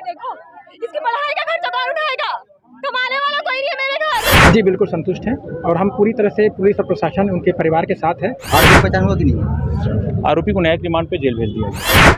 देखो, इसकी पढ़ाई का खर्चा कौन उठाएगा? कमाने वाला कोई नहीं है मेरे घर। जी बिल्कुल संतुष्ट हैं और हम पूरी तरह से पुलिस और प्रशासन उनके परिवार के साथ है। आरोपी पहचान हुआ कि नहीं? आरोपी को न्यायिक रिमांड पे जेल भेज दिया।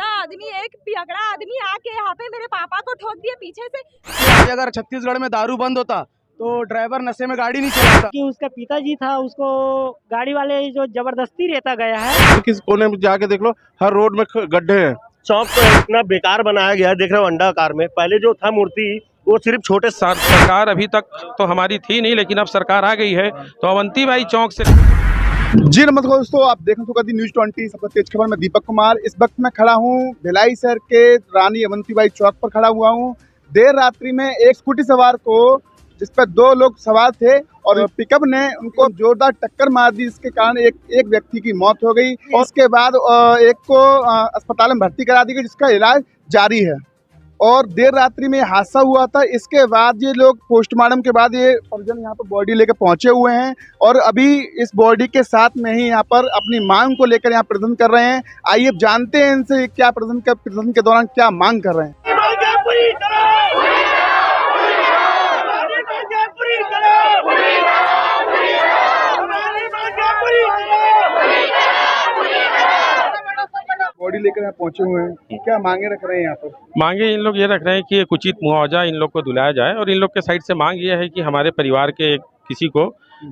आदमी एक पियकड़ा आदमी आके यहाँ पे मेरे पापा को ठोक दिया पीछे से। अगर छत्तीसगढ़ में दारू बंद होता तो ड्राइवर नशे में गाड़ी नहीं चलाता। कि उसका पिताजी था, उसको गाड़ी वाले जो जबरदस्ती रहता गया है। किस कोने में जाके देख लो, हर रोड में गड्ढे हैं। चौक तो इतना बेकार बनाया गया है, देख रहे हो अंडा आकार में। पहले जो था मूर्ति वो सिर्फ छोटे। सरकार अभी तक तो हमारी थी नहीं, लेकिन अब सरकार आ गई है तो अवंतीबाई चौक से। जी नमस्कार दोस्तों, आप देख रहे हैं न्यूज़ 20 सबसे तेज खबर में दीपक कुमार। इस वक्त मैं खड़ा हूँ भिलाई शहर के रानी अवंतीबाई चौक पर खड़ा हुआ हूँ। देर रात्रि में एक स्कूटी सवार को, जिस पर 2 लोग सवार थे और पिकअप ने उनको जोरदार टक्कर मार दी, जिसके कारण एक व्यक्ति की मौत हो गई और उसके बाद एक को अस्पताल में भर्ती करा दी गई, जिसका इलाज जारी है। और देर रात्रि में हादसा हुआ था। इसके बाद ये लोग पोस्टमार्टम के बाद ये परिजन यहाँ पर बॉडी लेकर पहुंचे हुए हैं और अभी इस बॉडी के साथ में ही यहाँ पर अपनी मांग को लेकर यहाँ प्रदर्शन कर रहे हैं। आइए जानते हैं इनसे क्या प्रदर्शन के दौरान क्या मांग कर रहे हैं। बॉडी लेकर यहाँ पहुंचे हुए हैं, क्या मांगे रख रहे हैं यहाँ पर? मांगे इन लोग ये रख रहे हैं कि एक उचित मुआवजा इन लोग को दिलाया जाए और इन लोग के साइड से मांग ये है कि हमारे परिवार के किसी को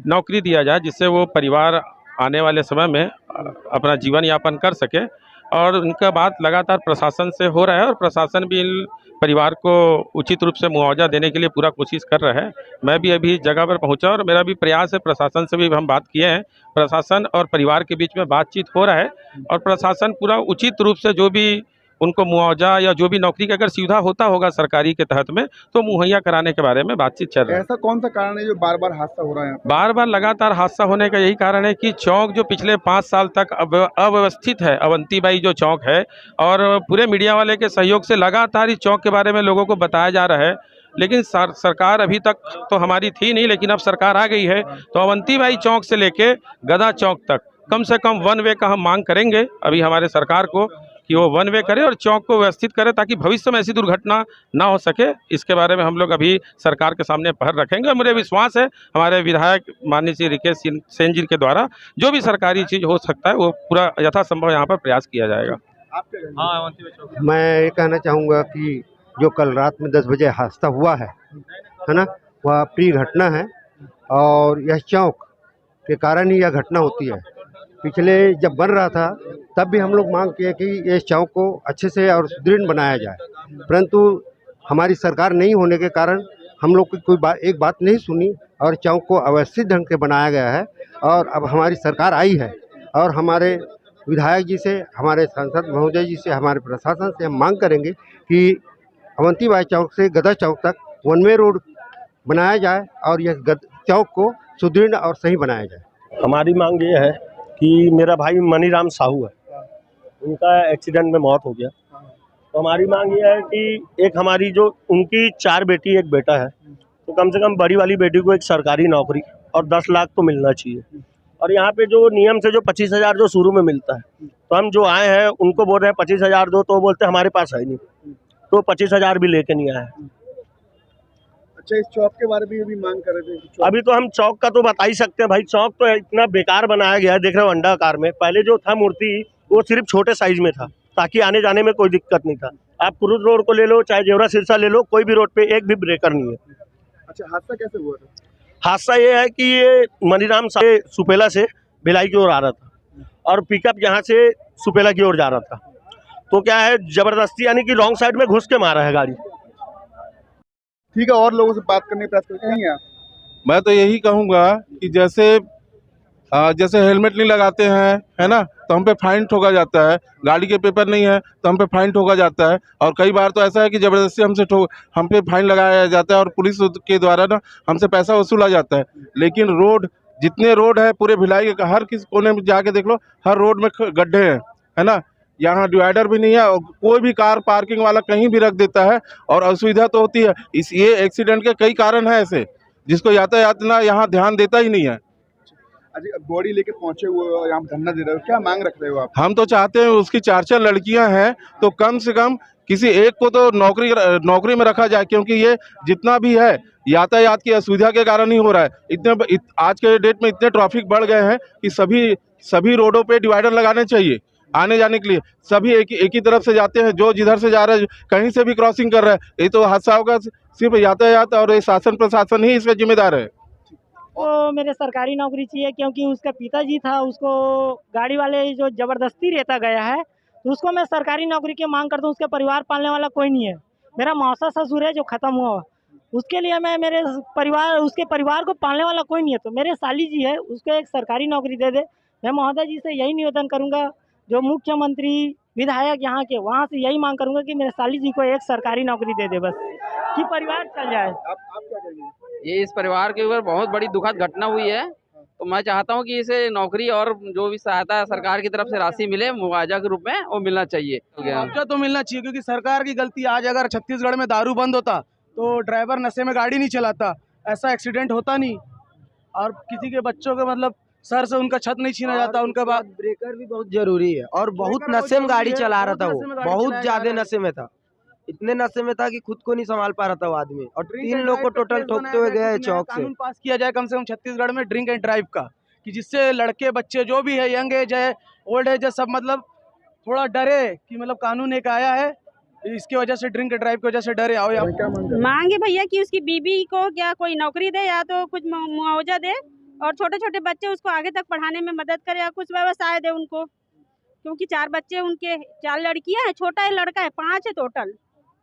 नौकरी दिया जाए, जिससे वो परिवार आने वाले समय में अपना जीवन यापन कर सके। और उनका बात लगातार प्रशासन से हो रहा है और प्रशासन भी इन परिवार को उचित रूप से मुआवजा देने के लिए पूरा कोशिश कर रहा है। मैं भी अभी जगह पर पहुंचा और मेरा भी प्रयास है, प्रशासन से भी हम बात किए हैं। प्रशासन और परिवार के बीच में बातचीत हो रहा है और प्रशासन पूरा उचित रूप से जो भी उनको मुआवजा या जो भी नौकरी का अगर सुविधा होता होगा सरकारी के तहत में, तो मुहैया कराने के बारे में बातचीत चल रही है। ऐसा कौन सा कारण है जो बार बार हादसा हो रहा है? बार बार लगातार हादसा होने का यही कारण है कि चौक जो पिछले 5 साल तक अव्यवस्थित है, अवंतीबाई जो चौक है, और पूरे मीडिया वाले के सहयोग से लगातार इस चौक के बारे में लोगों को बताया जा रहा है। लेकिन सरकार अभी तक तो हमारी थी नहीं, लेकिन अब सरकार आ गई है तो अवंतीबाई चौक से लेके गदा चौक तक कम से कम 1 वे का हम मांग करेंगे अभी हमारे सरकार को कि वो 1 वे करे और चौक को व्यवस्थित करे, ताकि भविष्य में ऐसी दुर्घटना ना हो सके। इसके बारे में हम लोग अभी सरकार के सामने पहल रखेंगे और मुझे विश्वास है हमारे विधायक माननीय श्री रिकेश सेन जी के द्वारा जो भी सरकारी चीज़ हो सकता है वो पूरा यथासंभव यहाँ पर प्रयास किया जाएगा। मैं ये कहना चाहूँगा कि जो कल रात में 10 बजे हादसा हुआ है ना, वह अप्रिय घटना है और यह चौक के कारण ही यह घटना होती है। पिछले जब बन रहा था तब भी हम लोग मांग किए कि ये चौक को अच्छे से और सुदृढ़ बनाया जाए, परंतु हमारी सरकार नहीं होने के कारण हम लोग की एक बात नहीं सुनी और चौक को अव्यवस्थित ढंग से बनाया गया है। और अब हमारी सरकार आई है और हमारे विधायक जी से, हमारे सांसद महोदय जी से, हमारे प्रशासन से हम मांग करेंगे कि अवंतीबाई चौक से गदा चौक तक 1 वे रोड बनाया जाए और यह चौक को सुदृढ़ और सही बनाया जाए। हमारी मांग ये है कि मेरा भाई मनीराम साहू है, उनका एक्सीडेंट में मौत हो गया। तो हमारी मांग ये है कि एक हमारी जो उनकी 4 बेटी 1 बेटा है, तो कम से कम बड़ी वाली बेटी को एक सरकारी नौकरी और 10 लाख तो मिलना चाहिए। और यहाँ पे जो नियम से जो 25,000 जो शुरू में मिलता है, तो हम जो आए हैं उनको बोल रहे हैं 25,000 दो, तो बोलते हमारे पास है नहीं, तो 25,000 भी लेके नहीं आए। अच्छा, इस चौक के बारे में भी मांग कर रहे थे? अभी तो हम चौक का तो बता ही सकते हैं भाई, चौक तो इतना बेकार बनाया गया है, देख रहे हो अंडा आकार में। पहले जो था मूर्ति वो सिर्फ छोटे साइज में था, ताकि आने जाने में कोई दिक्कत नहीं था। आप कुरुद रोड को ले लो, चाहे जेवरा सिरसा ले लो, कोई भी रोड पे एक भी ब्रेकर नहीं है। अच्छा, हादसा कैसे हुआ था? हादसा ये है कि ये मनीराम से सुपेला से भिलाई की ओर आ रहा था और पिकअप यहाँ से सुपेला की ओर जा रहा था, तो क्या है जबरदस्ती यानी कि रॉन्ग साइड में घुस के मारा है गाड़ी। ठीक है, और लोगों से बात करने का प्रयास करेंगे आप? मैं तो यही कहूँगा कि जैसे हेलमेट नहीं लगाते हैं, है ना, तो हम पे फाइन ठोका जाता है। गाड़ी के पेपर नहीं है तो हम पे फाइन ठोका जाता है। और कई बार तो ऐसा है कि ज़बरदस्ती हम पे फाइन लगाया जाता है और पुलिस के द्वारा ना हमसे पैसा वसूला जाता है। लेकिन जितने रोड है पूरे भिलाई के हर किस कोने में जाके देख लो, हर रोड में गड्ढे हैं, है ना। यहाँ डिवाइडर भी नहीं है और कोई भी कार पार्किंग वाला कहीं भी रख देता है और असुविधा तो होती है। ये एक्सीडेंट के कई कारण हैं ऐसे, जिसको यातायात ना यहाँ ध्यान देता ही नहीं है। अच्छा, बॉडी लेके पहुंचे हुए हो, यहाँ धरना दे रहे हो, क्या मांग रख रहे हो आप? हम तो चाहते हैं उसकी 4 लड़कियां हैं तो कम से कम किसी एक को तो नौकरी में रखा जाए, क्योंकि ये जितना भी है यातायात की असुविधा के कारण ही हो रहा है। आज के डेट में इतने ट्रैफिक बढ़ गए हैं कि सभी रोडों पे डिवाइडर लगाने चाहिए आने जाने के लिए। सभी एक ही तरफ से जाते हैं, जो जिधर से जा रहे हैं कहीं से भी क्रॉसिंग कर रहा है। ये तो हादसा होगा, सिर्फ यातायात और शासन प्रशासन ही इसका जिम्मेदार है। वो मेरे सरकारी नौकरी चाहिए, क्योंकि उसका पिताजी था, उसको गाड़ी वाले जो ज़बरदस्ती रहता गया है, तो उसको मैं सरकारी नौकरी की मांग करता हूँ। उसके परिवार पालने वाला कोई नहीं है। मेरा मौसा ससुर है जो ख़त्म हुआ, उसके लिए मैं उसके परिवार को पालने वाला कोई नहीं है। तो मेरे साली जी है, उसको एक सरकारी नौकरी दे दे। मैं महोदय जी से यही निवेदन करूँगा, जो मुख्यमंत्री विधायक यहाँ के, वहाँ से यही मांग करूँगा कि मेरे साली जी को एक सरकारी नौकरी दे दे, बस कि परिवार चल जाए। आप क्या कहेंगे? ये इस परिवार के ऊपर बहुत बड़ी दुखद घटना हुई है, तो मैं चाहता हूँ कि इसे नौकरी और जो भी सहायता सरकार की तरफ से राशि मिले मुआवजा के रूप में, वो मिलना चाहिए। मुआवजा तो मिलना चाहिए, क्योंकि सरकार की गलती। आज अगर छत्तीसगढ़ में दारू बंद होता तो ड्राइवर नशे में गाड़ी नहीं चलाता, ऐसा एक्सीडेंट होता नहीं, और किसी के बच्चों के मतलब सर से उनका छत नहीं छीना जाता। उनके बाद ब्रेकर भी बहुत जरूरी है, और बहुत नशे में गाड़ी चला रहा था, वो बहुत ज्यादा नशे में था, इतने नशे में था कि खुद को नहीं संभाल पा रहा था वो आदमी, और 3 लोग को टोटल ठोकते हुए गया है चौक से। कानून पास किया जाए कम से कम छत्तीसगढ़ में ड्रिंक एंड ड्राइव का, कि जिससे लड़के बच्चे जो भी है, यंग एज है, ओल्ड एज है, सब मतलब थोड़ा डरे कि मतलब कानून एक आया है, इसकी वजह से ड्रिंक एंड ड्राइव की वजह से डरे। आओ मांगे भैया कि उसकी बीबी को क्या कोई नौकरी दे, या तो कुछ मुआवजा दे, और छोटे छोटे बच्चे उसको आगे तक पढ़ाने में मदद करे, या कुछ व्यवसाय दे उनको, क्योंकि 4 बच्चे उनके, 4 लड़कियां हैं, छोटा है लड़का है, 5 है टोटल।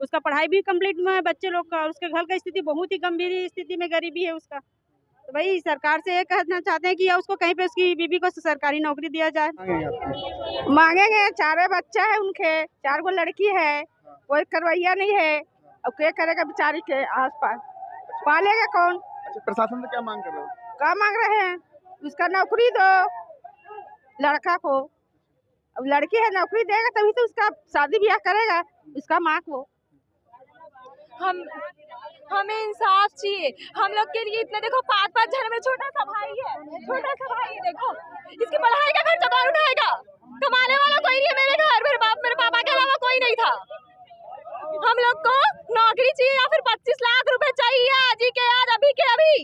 उसका पढ़ाई भी कंप्लीट में है बच्चे लोग का, उसके घर की स्थिति बहुत ही गंभीर स्थिति में गरीबी है उसका। तो भाई सरकार से ये कहना चाहते हैं कि या उसको कहीं पे उसकी बीबी को सरकारी नौकरी दिया जाए। मांगेंगे, 4 बच्चा है उनके, 4 गो लड़की है, कोई करवैया नहीं है, अब क्या करेगा बेचारी के आसपास, पालेगा कौन? अच्छा, प्रशासन से क्या मांग कर रहे हो? क्या मांग रहे हैं? उसका नौकरी दो लड़का को, अब लड़की है नौकरी देगा तभी तो उसका शादी ब्याह करेगा उसका माँ को। हमें इंसाफ चाहिए हम लोग के लिए। इतने देखो 5-5 घर में छोटा सा भाई है, देखो इसकी पढ़ाई का खर्चा कौन उठाएगा? कमाने वाला कोई नहीं है मेरे घर, मेरे पापा के अलावा कोई नहीं था। हम लोग को नौकरी चाहिए, या फिर 25 लाख रुपए चाहिए आज ही के आज, अभी के अभी।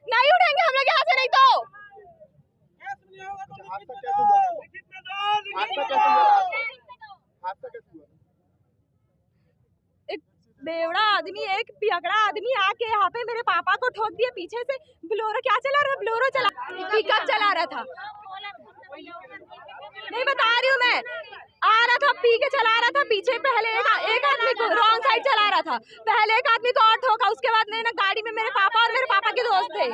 नहीं उठेंगे हम लोग यहाँ से, नहीं तो एक बेवड़ा आदमी, एक पियकड़ा आदमी आके यहाँ पे मेरे पापा को ठोक दिया पीछे से। ब्लोरो क्या चला रहा, ब्लोरो चला, पिकअप चला रहा था, नहीं बता रही हूँ मैं, आ रहा था पी के चला रहा था, पीछे पहले एक आदमी को रॉन्ग साइड चला रहा था, पहले एक आदमी को और ठोका, उसके बाद ना गाड़ी में मेरे पापा और मेरे पापा के दोस्त थे।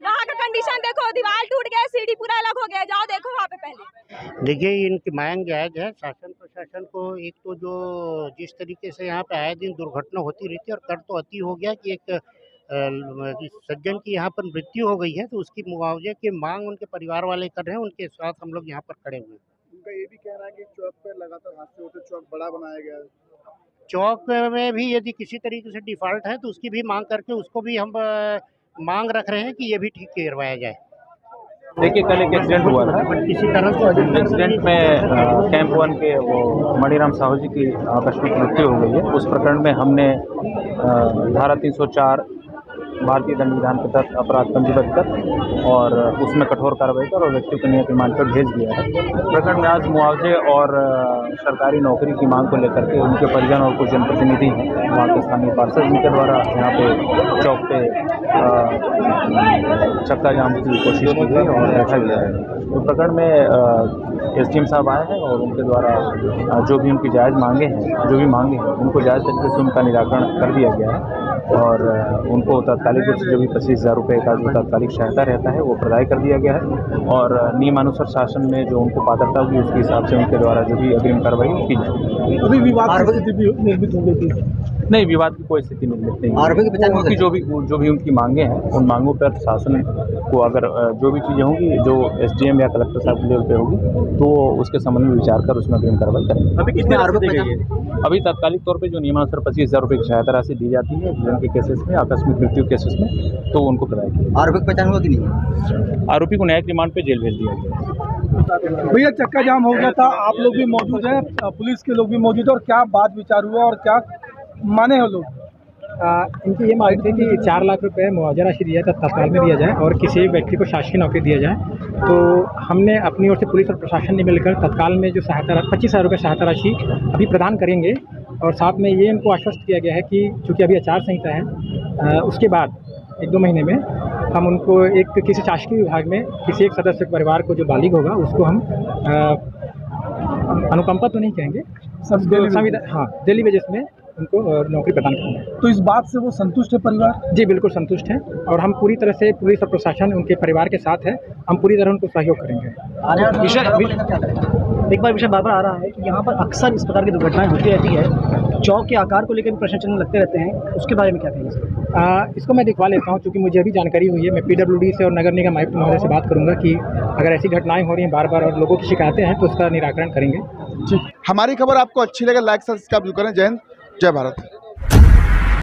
वहाँ का कंडीशन देखो, दीवार टूट गया, सीढ़ी पूरा अलग हो गया, जाओ देखो वहाँ पे पहले। देखिए, इनकी मांग जायज है। शासन प्रशासन को एक तो जो जिस तरीके से यहाँ पे आए दिन दुर्घटना होती रहती है, और कर तो अति हो गया कि एक सज्जन की यहाँ पर मृत्यु हो गई है, तो उसकी मुआवजे की मांग उनके परिवार वाले कर रहे हैं, उनके साथ हम लोग यहाँ पर खड़े हुए हैं। उनका ये भी कहना है कि चौक पर लगातार हादसे होते, चौक बड़ा बनाया गया है। चौक में भी यदि किसी तरीके से डिफॉल्ट है तो उसकी भी मांग करके उसको भी हम मांग रख रहे हैं कि ये भी ठीक करवाया जाए। देखिए, कल एक एक्सीडेंट हुआ था, किसी तरह से एक्सीडेंट में कैंप 1 के वो मणिराम साहू जी की आकस्मिक मृत्यु हो गई है। उस प्रकरण में हमने धारा 304 भारतीय दंड विधान के तहत अपराध पंजीबद्ध कर और उसमें कठोर कार्रवाई कर और व्यक्ति को न्यायिक रिमांड पर भेज दिया है। प्रकरण में आज मुआवजे और सरकारी नौकरी की मांग को लेकर के उनके परिजन और कुछ जनप्रतिनिधि हैं, वहाँ के स्थानीय पार्षद, जिनके द्वारा यहाँ पे चौक पे चक्का जाम की कोशिश की गई और बैठा गया है। तो प्रकरण में एसडीएम साहब आए हैं और उनके द्वारा जो भी उनकी जायज़ मांगे हैं उनको जायज़ तरीके से उनका निराकरण कर दिया गया है, और उनको तात्कालिक रूप से जो भी 25,000 रुपये का जो तात्कालिक सहायता रहता है वो प्रदाय कर दिया गया है, और नियमानुसार शासन में जो उनको पात्रता होगी उसके हिसाब से उनके द्वारा जो भी अग्रिम कार्रवाई की जाएगी। अभी विवाद की स्थिति निर्मित हो गई थी? नहीं, विवाद की कोई स्थिति निर्मित नहीं है। उनकी जो भी उनकी मांगे हैं, उन मांगों पर शासन को अगर जो भी चीज़ें होंगी जो एसडीएम या कलेक्टर साहब लेवल पे होगी तो उसके संबंध में विचार कर उसमें अग्रिम कार्रवाई करेंगे। अभी कितने आरोपी दी गई है? अभी तात्कालिक तौर पे जो नियमानुसार 25,000 रुपये की सहायता राशि दी जाती है जिनके केसेस में, आकस्मिक मृत्यु केसेस में, तो उनको प्रदाय किया। आरोपी की पहचान हुआ कि नहीं? आरोपी को न्यायिक रिमांड पे जेल भेज दिया गया है। भैया चक्का जाम हो गया था, आप लोग भी मौजूद हैं, पुलिस के लोग भी मौजूद हैं, और क्या बात विचार हुआ और क्या माने हो लोग? इनकी ये मांग थी कि 4 लाख रुपए मुआवजा राशि दिया था तत्काल में दिया जाए और किसी एक व्यक्ति को शासकीय नौकरी दिया जाए। तो हमने अपनी ओर से पुलिस और प्रशासन ने मिलकर तत्काल में जो सहायता 25,000 रुपये सहायता राशि अभी प्रदान करेंगे, और साथ में ये इनको आश्वस्त किया गया है कि चूँकि अभी आचार संहिता है, उसके बाद 1-2 महीने में हम उनको एक किसी शासकीय विभाग में किसी एक सदस्य के परिवार को जो बालिग होगा उसको हम अनुकंपा तो नहीं कहेंगे, संविधान, हाँ, डेली बेसिस में उनको नौकरी प्रदान करेंगे। तो इस बात से वो संतुष्ट है परिवार? जी बिल्कुल संतुष्ट हैं, और हम पूरी तरह से पुलिस और प्रशासन उनके परिवार के साथ है, हम पूरी तरह उनको सहयोग करेंगे। एक बार विषय बार बार आ रहा है कि यहाँ पर अक्सर इस प्रकार की दुर्घटनाएं होती रहती है, चौक के आकार को लेकर भी प्रश्न चिन्ह लगते रहते हैं, उसके बारे में क्या कहेंगे? इसको मैं दिखवा लेता हूँ, क्योंकि मुझे अभी जानकारी हुई है। मैं PWD से और नगर निगम आयुक्त महोदय से बात करूँगा कि अगर ऐसी घटनाएं हो रही हैं बार बार और लोगों की शिकायतें हैं तो उसका निराकरण करेंगे। हमारी खबर आपको अच्छी लगे, लाइक सब्सक्राइब करें। जय हिंद, जय भारत।